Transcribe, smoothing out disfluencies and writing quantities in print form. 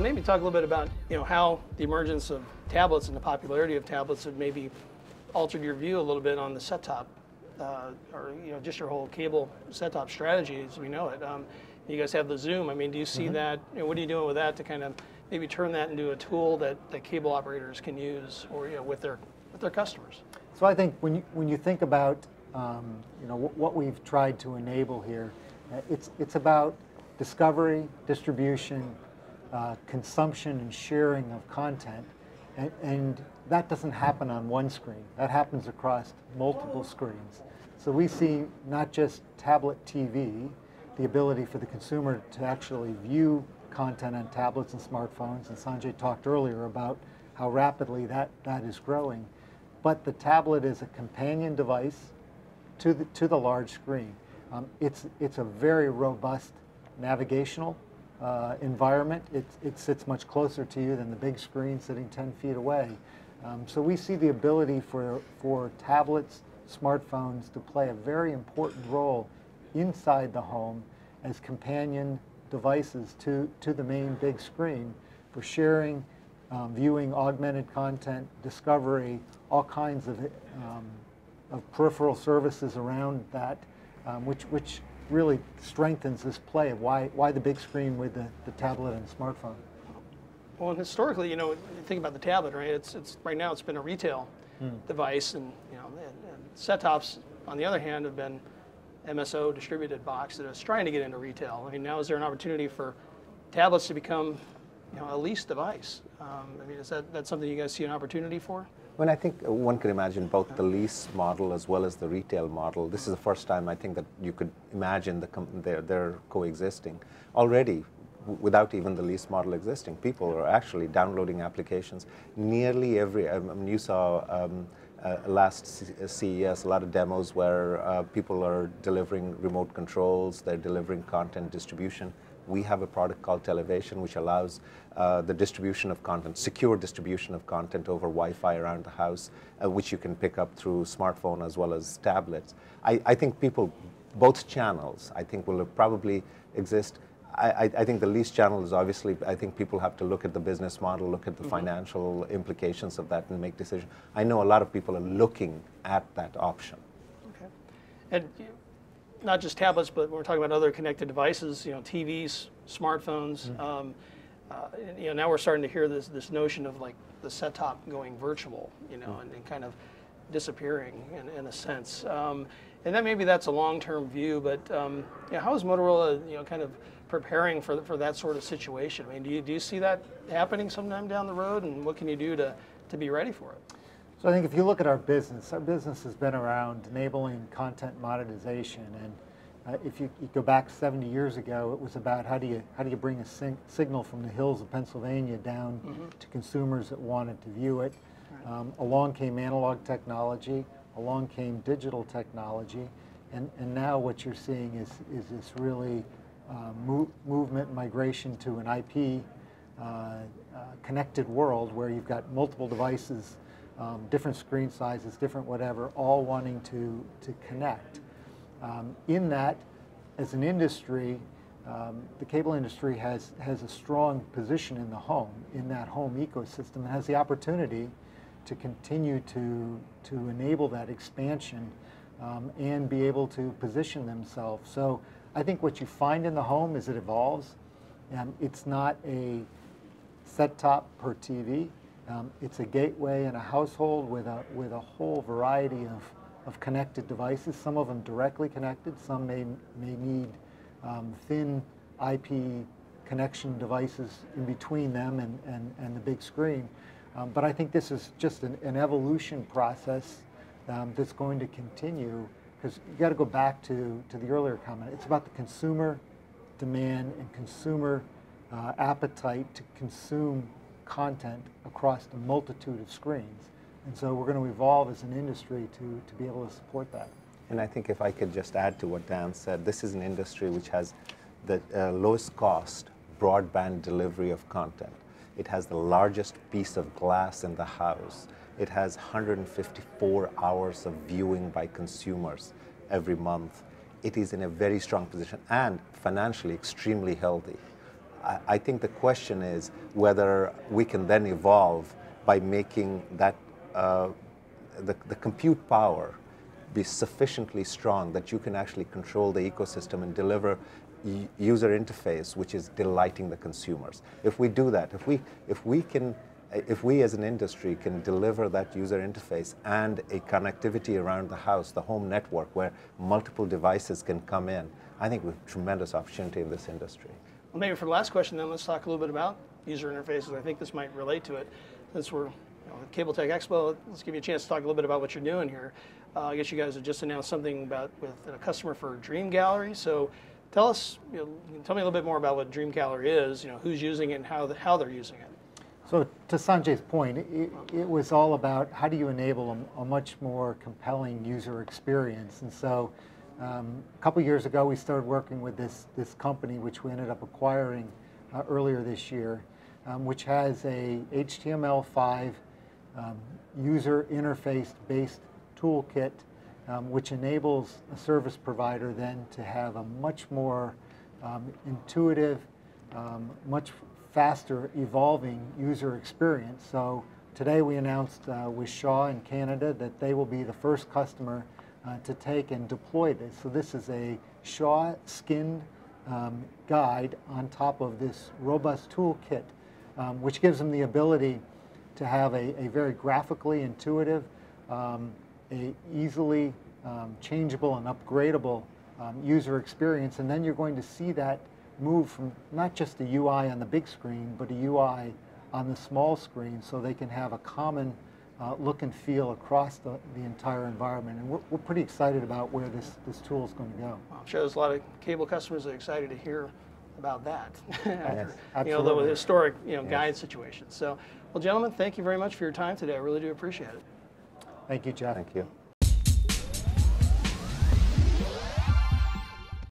maybe talk a little bit about how the emergence of tablets and the popularity of tablets have maybe altered your view a little bit on the set-top, or just your whole cable set-top strategy as we know it. You guys have the Xoom. I mean, do you see that? What are you doing with that to kind of maybe turn that into a tool that cable operators can use, or with their customers? So I think when you think about what we've tried to enable here, it's about discovery, distribution, consumption, and sharing of content, and that doesn't happen on one screen. That happens across multiple screens. So we see not just tablet TV, the ability for the consumer to actually view content on tablets and smartphones, and Sanjay talked earlier about how rapidly that is growing, but the tablet is a companion device to the large screen. It's a very robust navigational environment. It sits much closer to you than the big screen sitting 10 feet away. So we see the ability for tablets, smartphones to play a very important role inside the home as companion devices to the main big screen for sharing, viewing augmented content, discovery, all kinds of peripheral services around that, which really strengthens this play of why the big screen with the tablet and smartphone. Well, and historically, you think about the tablet, right? It's right now it's been a retail device, and and set-tops, on the other hand, have been MSO distributed box that is trying to get into retail. I mean, now is there an opportunity for tablets to become a lease device? I mean, is that something you guys see an opportunity for? Well, I think one can imagine both the lease model as well as the retail model. This is the first time I think that you could imagine they're coexisting. Already, without even the lease model existing, people are actually downloading applications. Nearly every, you saw last CES, a lot of demos where people are delivering remote controls, they're delivering content distribution. We have a product called Televation, which allows the distribution of content, secure distribution of content over Wi-Fi around the house, which you can pick up through smartphone as well as tablets. I think people, both channels, I think will probably exist. I think the lease channel is obviously, I think people have to look at the business model, look at the financial implications of that and make decisions. I know a lot of people are looking at that option. Okay. And not just tablets, but we're talking about other connected devices, TVs, smartphones. Now we're starting to hear this notion of like the set-top going virtual, and kind of disappearing in a sense. And then maybe that's a long-term view, but how is Motorola, kind of preparing for that sort of situation? I mean, do you see that happening sometime down the road, and what can you do to be ready for it? So I think if you look at our business has been around enabling content monetization, and if you go back 70 years ago, it was about how do you bring a signal from the hills of Pennsylvania down to consumers that wanted to view it. Right. Along came analog technology, along came digital technology, and now what you're seeing is this really movement, migration to an IP connected world where you've got multiple devices, different screen sizes, different whatever, all wanting to connect. In that, as an industry, the cable industry has a strong position in the home, in that home ecosystem, and has the opportunity to continue to enable that expansion and be able to position themselves. So I think what you find in the home as it evolves, it's not a set-top per TV. It's a gateway in a household with a whole variety of connected devices. Some of them directly connected. Some may need thin IP connection devices in between them and the big screen. But I think this is just an evolution process that's going to continue, because you got to go back to the earlier comment. It's about the consumer demand and consumer appetite to consume content across the multitude of screens. And so we're going to evolve as an industry to be able to support that. And I think if I could just add to what Dan said, this is an industry which has the lowest cost broadband delivery of content. It has the largest piece of glass in the house. It has 154 hours of viewing by consumers every month. It is in a very strong position and financially extremely healthy. I think the question is whether we can then evolve by making that the compute power be sufficiently strong that you can actually control the ecosystem and deliver user interface which is delighting the consumers. If we do that, if we as an industry can deliver that user interface and a connectivity around the house, the home network where multiple devices can come in, I think we have tremendous opportunity in this industry. Well, maybe for the last question then, let's talk a little bit about user interfaces. I think this might relate to it. Since we're at Cable-Tec Expo, let's give you a chance to talk a little bit about what you're doing here. I guess you guys have just announced something with a customer for Dream Gallery. So tell us, tell me a little bit more about what Dream Gallery is, who's using it and how they're using it. So to Sanjay's point, it was all about how do you enable a much more compelling user experience. And so a couple years ago, we started working with this company, which we ended up acquiring earlier this year, which has a HTML5 user interface-based toolkit, which enables a service provider then to have a much more intuitive, much faster evolving user experience. So today we announced with Shaw in Canada that they will be the first customer to take and deploy this. So this is a Shaw skinned guide on top of this robust toolkit, which gives them the ability to have a very graphically intuitive, a easily changeable and upgradable user experience. And then you're going to see that move from not just the UI on the big screen, but a UI on the small screen, so they can have a common look and feel across the entire environment. And we're pretty excited about where this tool is going to go. Well, I'm sure there's a lot of cable customers that are excited to hear about that. Yes, The historic Yes. guide situation. So, well, gentlemen, thank you very much for your time today. I really do appreciate it. Thank you, Jeff. Thank you.